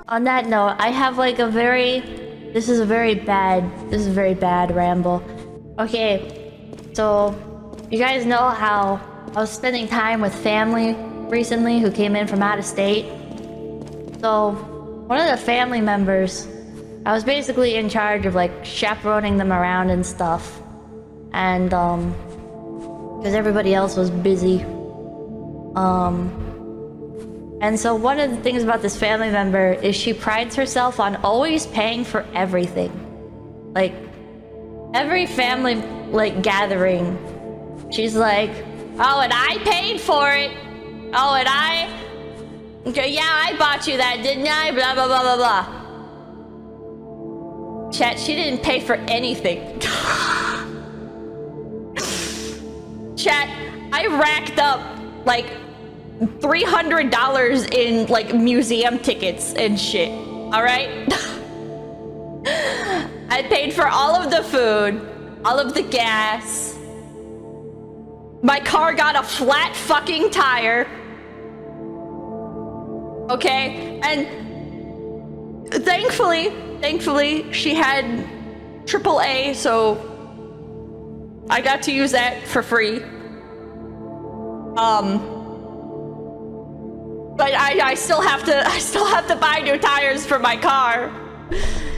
On that note, I have like a very... This is a very bad ramble. Okay, so you guys know how I was spending time with family recently who came in from out of state? So one of the family members, I was basically in charge of like chaperoning them around and stuff. And because everybody else was busy. And so one of the things about this family member is she prides herself on always paying for everything. Like, every family, like, gathering, she's like, oh, and I paid for it. Oh, and yeah, I bought you that, didn't I? Blah, blah, blah, blah, blah. Chat, she didn't pay for anything. Chat, I racked up, like, $300 in like museum tickets and shit. All right. I paid for all of the food, all of the gas. My car got a flat fucking tire. Okay, and thankfully she had AAA, so I got to use that for free. But I still have to buy new tires for my car.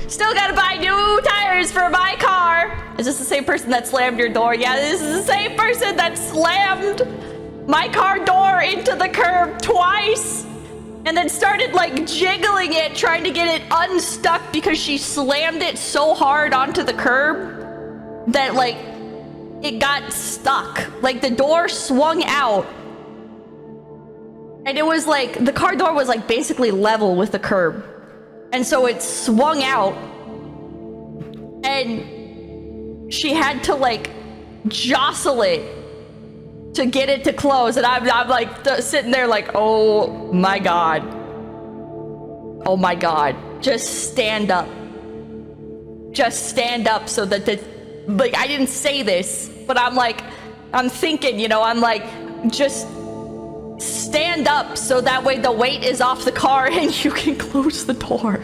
Still gotta buy new tires for my car. Is this the same person that slammed your door? Yeah, this is the same person that slammed my car door into the curb twice. And then started like jiggling it, trying to get it unstuck because she slammed it so hard onto the curb that like it got stuck. Like the door swung out. And it was like, the car door was like basically level with the curb. And so it swung out. And she had to like jostle it to get it to close. And I'm like sitting there like, oh my God. Oh my God. Just stand up. Just stand up so that like, I didn't say this, but I'm thinking, you know, I'm like, just stand up so that way the weight is off the car and you can close the door.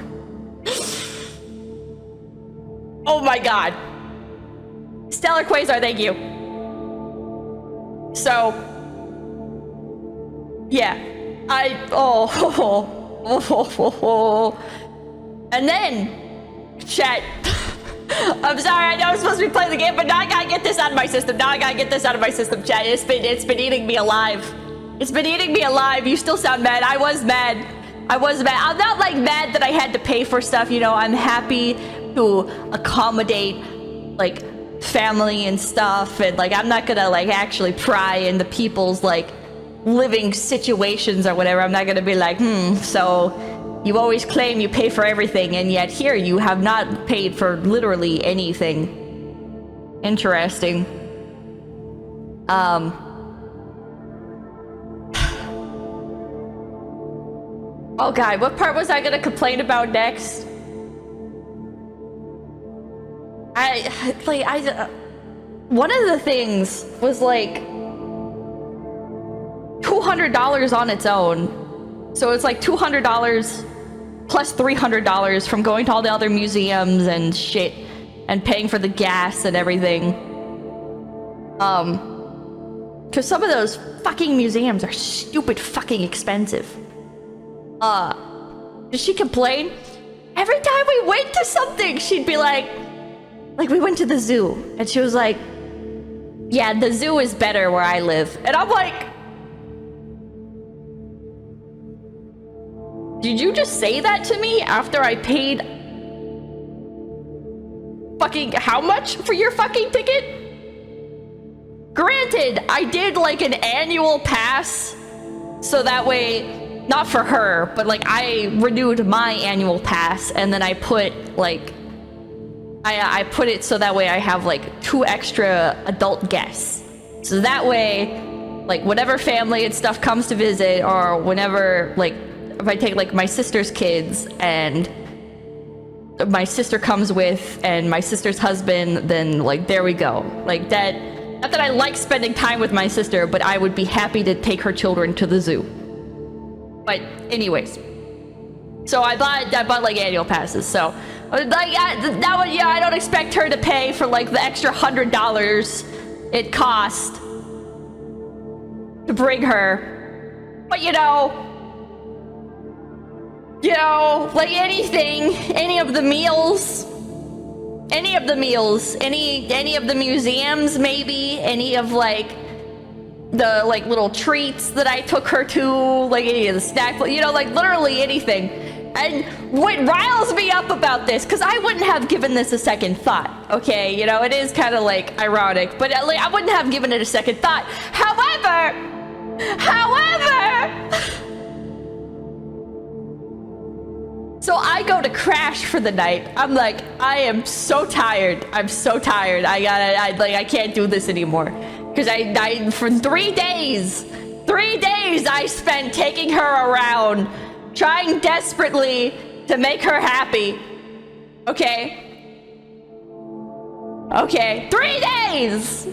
Oh my God. Stellar Quasar, thank you. So, yeah. And then, chat. I'm sorry, I know I'm supposed to be playing the game, but now I gotta get this out of my system. Chat. It's been eating me alive. It's been eating me alive. You still sound mad. I was mad. I'm not like mad that I had to pay for stuff, you know. I'm happy to accommodate like family and stuff, and like I'm not gonna like actually pry into people's like living situations or whatever. I'm not gonna be like, so you always claim you pay for everything and yet here you have not paid for literally anything. Interesting. Oh God, what part was I gonna complain about next? One of the things was like $200 on its own. So it's like $200 plus $300 from going to all the other museums and shit and paying for the gas and everything. Cause some of those fucking museums are stupid fucking expensive. Did she complain? Every time we went to something, she'd be like we went to the zoo, and she was like, yeah, the zoo is better where I live. And I'm like, did you just say that to me after I paid fucking how much for your fucking ticket? Granted, I did like an annual pass, so that way, not for her, but like I renewed my annual pass, and then I put like I put it so that way I have like 2 extra adult guests. So that way, like whatever family and stuff comes to visit, or whenever like if I take like my sister's kids and my sister comes with and my sister's husband, then like there we go. Like that, not that I like spending time with my sister, but I would be happy to take her children to the zoo. But anyways, So I bought like annual passes. So like that one, yeah, I don't expect her to pay for like the extra $100 it cost to bring her. But you know, like anything, any of the meals, any of the museums, maybe any of like the like little treats that I took her to, like any of the snack, like literally anything. And what riles me up about this, because I wouldn't have given this a second thought, okay? It is kind of like ironic, but like, I wouldn't have given it a second thought. However, so I go to crash for the night. I'm like, I am so tired. I'm so tired. I can't do this anymore. Because I for 3 days I spent taking her around, trying desperately to make her happy. Okay? 3 days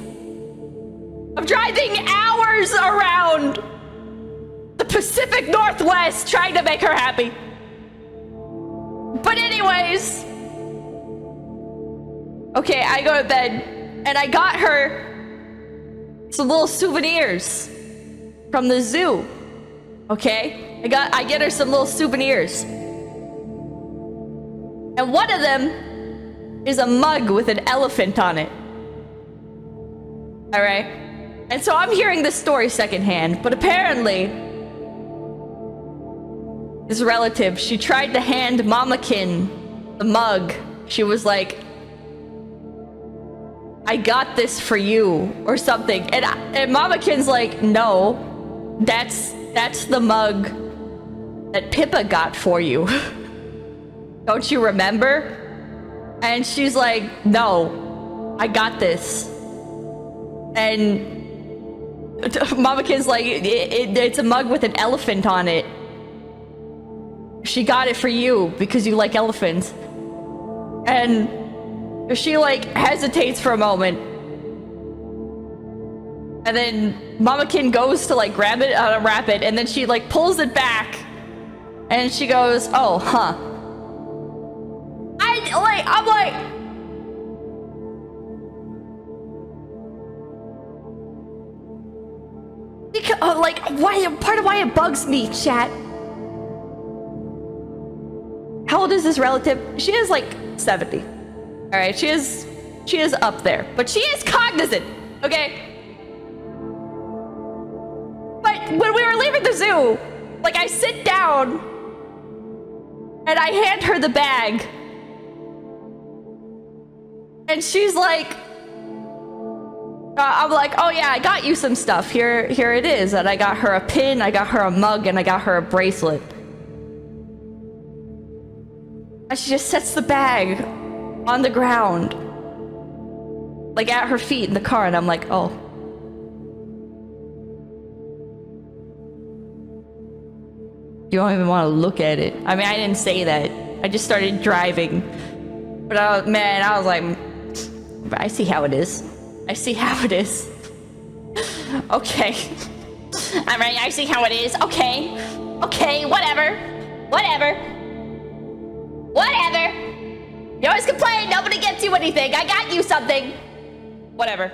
of driving hours around the Pacific Northwest trying to make her happy. But anyways, okay, I go to bed and I got her some little souvenirs from the zoo. Okay? I get her some little souvenirs. And one of them is a mug with an elephant on it. Alright? And so I'm hearing this story secondhand, but apparently this relative, she tried to hand Mamakin the mug. She was like, I got this for you, or something. And Mamakin's like, no, that's the mug that Pippa got for you. Don't you remember? And she's like, no, I got this. And Mamakin's like, it's a mug with an elephant on it. She got it for you because you like elephants. And she like hesitates for a moment. And then Mamakin goes to like grab it, wrap it, and then she like pulls it back. And she goes, oh, huh. I'm like, because, part of why it bugs me, chat. How old is this relative? She is like 70. All right, she is up there, but she is cognizant, okay? But when we were leaving the zoo, like I sit down and I hand her the bag. And she's like, I'm like, oh yeah, I got you some stuff. Here it is. And I got her a pin, I got her a mug, and I got her a bracelet. And she just sets the bag on the ground, like at her feet in the car, and I'm like, oh. You don't even want to look at it. I mean, I didn't say that. I just started driving. But I was like, I see how it is. I see how it is. Okay. All right, I see how it is. Okay. Okay, whatever. You always complain, nobody gets you anything. I got you something. Whatever.